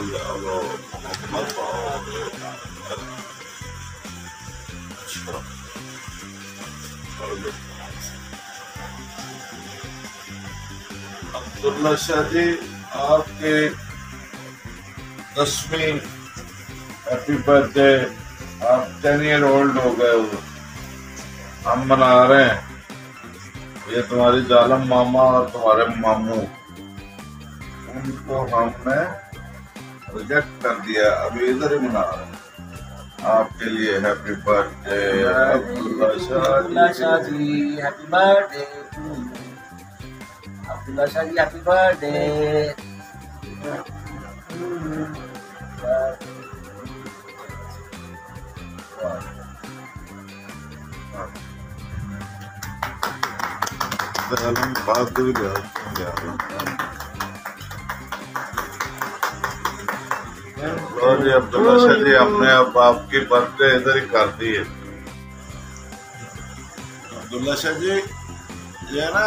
वो मोहम्मद अब्दुल्ला शाह जी, आपके 10वीं हैप्पी बर्थडे, आप 10 ईयर ओल्ड हो गए हो, हम मना रहे हैं। ये तुम्हारी जालम मामा और तुम्हारे मामू, उनको हमने रिजेक्ट कर दिया, अभी इधर ही मना रहे हैं। आपके लिए happy birthday Abdullah Shah ji, happy birthday Abdullah Shah ji, happy birthday. Abdullah Shah ji, हमने अब आपकी बर्थडे इधर ही कर दी है। अब्दुल्ला शाह जी, ये ना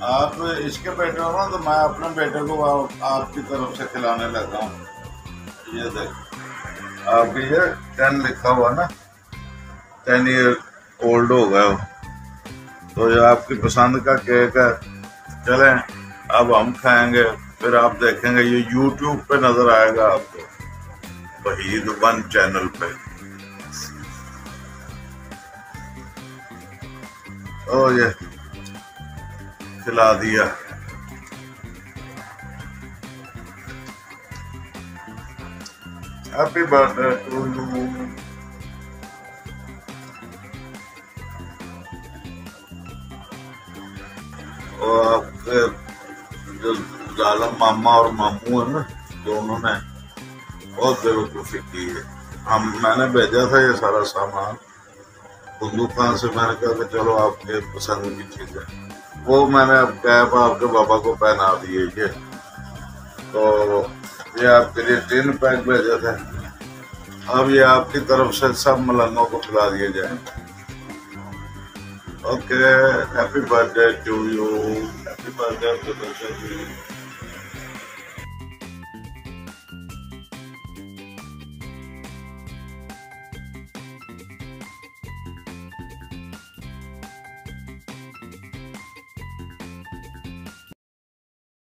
आप इसके बेटे हो ना, तो मैं अपने बेटे को आपकी तरफ से खिलाने लगा हूँ। ये देख, आप ये 10 लिखा हुआ ना, 10 ईयर ओल्ड हो गए हो, तो ये आपकी पसंद का केक है। चलें, अब हम खाएंगे, फिर आप देखेंगे, ये YouTube पे नजर आएगा आपको, वहीद 1 चैनल पे। ओ ये खिला दिया। Happy birthday to you. और आपके जो जालम मामा और मामू है ना, दोनों ने बहुत बेवकूफ़ी की है। मैंने भेजा था ये सारा सामान बंदूक खान से, मैंने कहा कि चलो आपके पसंद की चीज़ें, वो मैंने अब कैप आपके बाबा को पहना दिए ये, तो ये आपके लिए 3 पैक भेजे थे। अब ये आपकी तरफ से सब मलंगों को खिला दिए जाए। Okay, happy birthday to you, happy birthday.